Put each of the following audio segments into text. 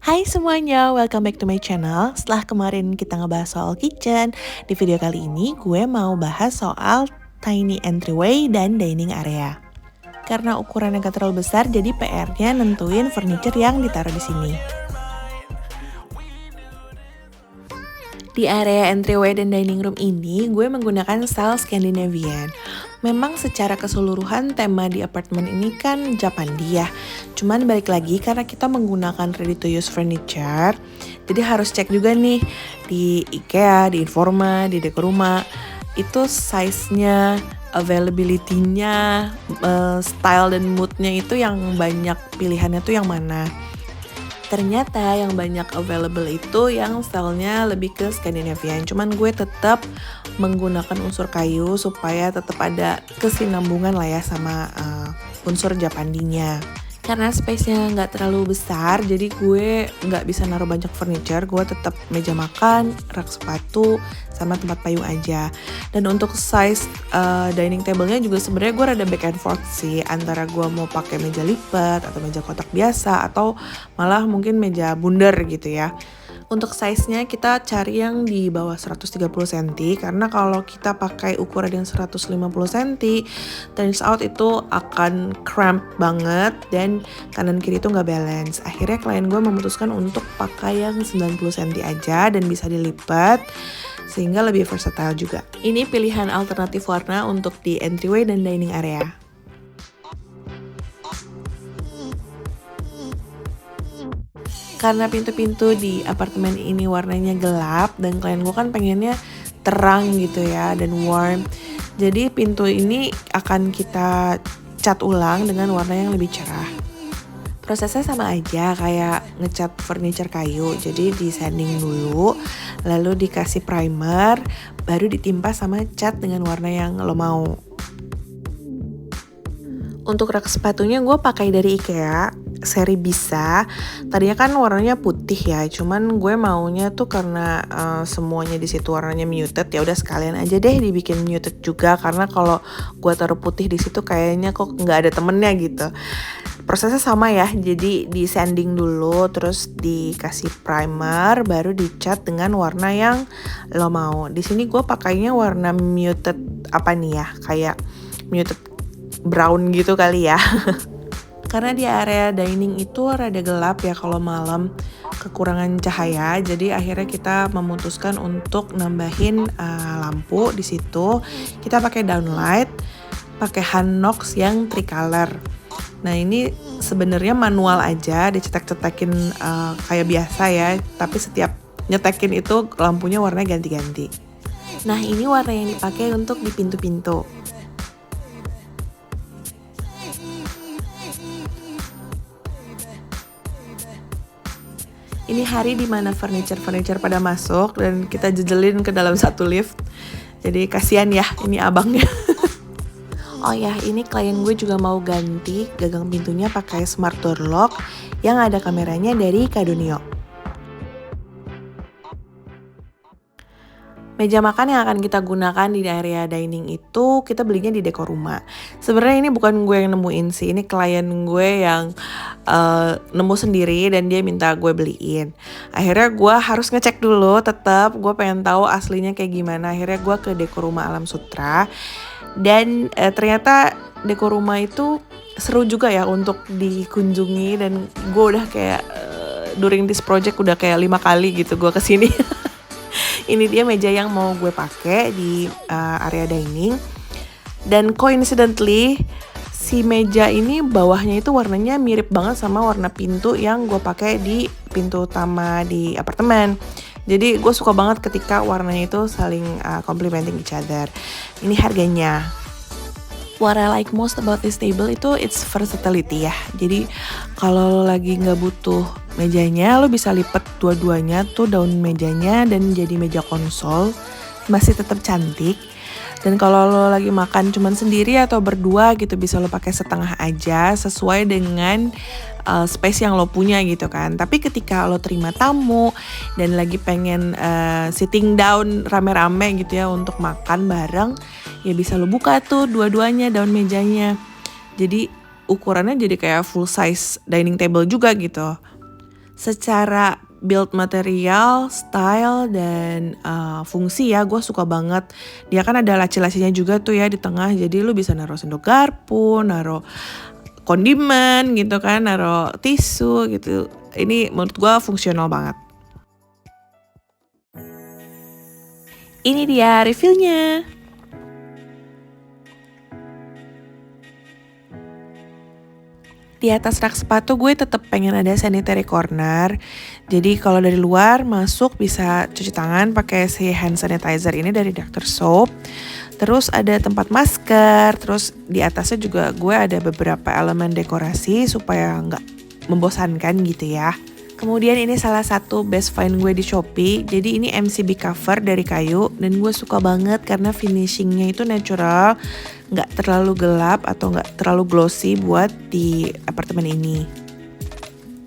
Hai semuanya, welcome back to my channel. Setelah kemarin kita ngebahas soal kitchen, di video kali ini gue mau bahas soal tiny entryway dan dining area. Karena ukurannya gak terlalu besar, jadi PR-nya nentuin furniture yang ditaruh di sini. Di area entryway dan dining room ini, gue menggunakan style Scandinavian. Memang secara keseluruhan tema di apartemen ini kan Japandi ya. Cuman balik lagi karena kita menggunakan ready to use furniture, jadi harus cek juga nih di IKEA, di Informa, di Dekoruma, itu size-nya, availability-nya, style dan mood-nya itu yang banyak pilihannya tuh yang mana. Ternyata yang banyak available itu yang stylenya lebih ke Scandinavian. Cuman gue tetap menggunakan unsur kayu supaya tetap ada kesinambungan lah ya sama unsur Japandinya. Karena space-nya nggak terlalu besar, jadi gue nggak bisa naruh banyak furniture. Gue tetap meja makan, rak sepatu, sama tempat payung aja. Dan untuk size dining table-nya juga sebenarnya gue rada back and forth sih, antara gue mau pakai meja lipat atau meja kotak biasa atau malah mungkin meja bundar gitu ya. Untuk size-nya kita cari yang di bawah 130 cm karena kalau kita pakai ukuran yang 150 cm turns out itu akan cramp banget dan kanan kiri itu nggak balance. Akhirnya klien gue memutuskan untuk pakai yang 90 cm aja dan bisa dilipat sehingga lebih versatile juga. Ini pilihan alternatif warna untuk di entryway dan dining area. Karena pintu-pintu di apartemen ini warnanya gelap dan klien gue kan pengennya terang gitu ya dan warm. Jadi pintu ini akan kita cat ulang dengan warna yang lebih cerah. Prosesnya sama aja kayak ngecat furniture kayu. Jadi di sanding dulu, lalu dikasih primer, baru ditimpa sama cat dengan warna yang lo mau. Untuk rak sepatunya gue pakai dari IKEA, seri Bisa. Tadinya kan warnanya putih ya, cuman gue maunya tuh karena semuanya di situ warnanya muted, ya udah sekalian aja deh dibikin muted juga karena kalau gue taruh putih di situ kayaknya kok nggak ada temennya gitu. Prosesnya sama ya, jadi di sanding dulu, terus dikasih primer, baru dicat dengan warna yang lo mau. Di sini gue pakainya warna muted apa nih ya, kayak muted brown gitu kali ya. Karena di area dining itu rada gelap ya kalau malam, kekurangan cahaya, jadi akhirnya kita memutuskan untuk nambahin lampu di situ. Kita pakai downlight, pakai Hanox yang tricolor. Nah ini sebenarnya manual aja, dicetak-cetakin kayak biasa ya, tapi setiap nyetekin itu lampunya warnanya ganti-ganti. Nah ini warna yang dipakai untuk di pintu-pintu. Ini hari dimana furniture pada masuk dan kita jejelin ke dalam satu lift. Jadi kasihan ya ini abangnya. Oh ya, ini klien gue juga mau ganti gagang pintunya pakai smart door lock yang ada kameranya dari Kadunio. Meja makan yang akan kita gunakan di area dining itu kita belinya di Dekoruma. Sebenarnya ini bukan gue yang nemuin sih, ini klien gue yang nemu sendiri dan dia minta gue beliin. Akhirnya gue harus ngecek dulu, tetap gue pengen tahu aslinya kayak gimana. Akhirnya gue ke Dekoruma Alam Sutra dan ternyata Dekoruma itu seru juga ya untuk dikunjungi dan gue udah kayak during this project udah kayak 5 kali gitu gue kesini. Ini dia meja yang mau gue pakai di area dining. Dan coincidentally si meja ini bawahnya itu warnanya mirip banget sama warna pintu yang gue pakai di pintu utama di apartemen. Jadi gue suka banget ketika warnanya itu saling complementing each other. Ini harganya. What I like most about this table itu it's versatility ya. Jadi kalau lo lagi nggak butuh mejanya, lo bisa lipat dua-duanya tuh daun mejanya dan jadi meja konsol, masih tetap cantik. Dan kalau lo lagi makan cuman sendiri atau berdua gitu bisa lo pakai setengah aja sesuai dengan space yang lo punya gitu kan. Tapi ketika lo terima tamu dan lagi pengen sitting down rame-rame gitu ya untuk makan bareng, ya bisa lo buka tuh dua-duanya daun mejanya. Jadi ukurannya jadi kayak full size dining table juga gitu. Secara build material, style, dan fungsi ya, gue suka banget. Dia kan ada laci-lacinya juga tuh ya di tengah, jadi lu bisa naruh sendok garpu, naruh kondimen gitu kan, naruh tisu gitu. Ini menurut gue fungsional banget. Ini dia reviewnya. Di atas rak sepatu gue tetap pengen ada sanitary corner. Jadi kalau dari luar masuk bisa cuci tangan pakai si hand sanitizer ini dari Dr. Soap. Terus ada tempat masker, terus di atasnya juga gue ada beberapa elemen dekorasi supaya nggak membosankan gitu ya. Kemudian ini salah satu best find gue di Shopee. Jadi ini MCB cover dari kayu dan gue suka banget karena finishingnya itu natural, nggak terlalu gelap atau nggak terlalu glossy buat di apartemen ini.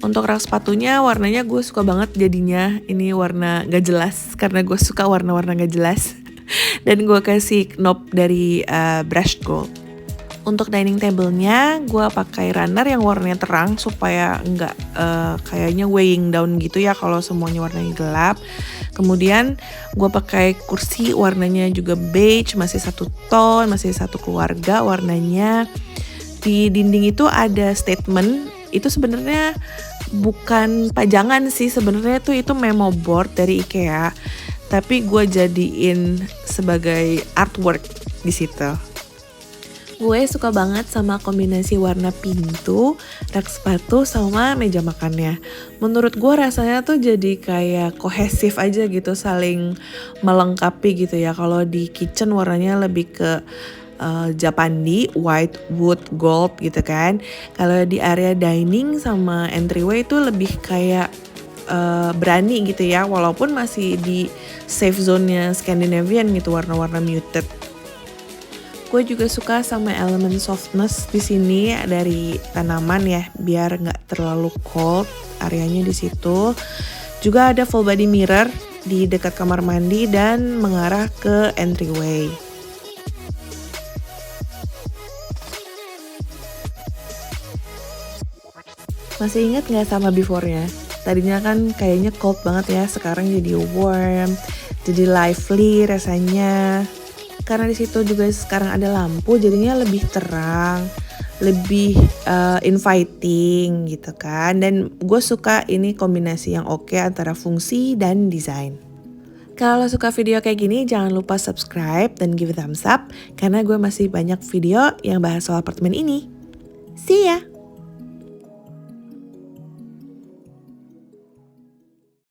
Untuk rak sepatunya warnanya gue suka banget jadinya. Ini warna gak jelas karena gue suka warna-warna gak jelas. Dan gue kasih knob dari brushed gold. Untuk dining table-nya gue pakai runner yang warnanya terang supaya nggak kayaknya weighing down gitu ya kalau semuanya warnanya gelap. Kemudian gue pakai kursi warnanya juga beige, masih satu tone, masih satu keluarga warnanya. Di dinding itu ada statement, itu sebenarnya bukan pajangan sih, sebenarnya tuh itu memo board dari IKEA. Tapi gue jadiin sebagai artwork di situ. Gue suka banget sama kombinasi warna pintu, rak sepatu, sama meja makannya. Menurut gue rasanya tuh jadi kayak kohesif aja gitu, saling melengkapi gitu ya. Kalau di kitchen warnanya lebih ke Japandi, white, wood, gold gitu kan. Kalau di area dining sama entryway itu lebih kayak berani gitu ya. Walaupun masih di safe zone-nya Scandinavian gitu, warna-warna muted. Gue juga suka sama elemen softness di sini dari tanaman ya, biar nggak terlalu cold areanya di situ. Juga ada full body mirror di dekat kamar mandi dan mengarah ke entryway. Masih ingat nggak sama before-nya? Tadinya kan kayaknya cold banget ya, sekarang jadi warm, jadi lively rasanya. Karena di situ juga sekarang ada lampu, jadinya lebih terang, lebih inviting gitu kan. Dan gue suka ini kombinasi yang oke antara fungsi dan desain. Kalau suka video kayak gini, jangan lupa subscribe dan give a thumbs up, karena gue masih banyak video yang bahas soal apartemen ini. See ya!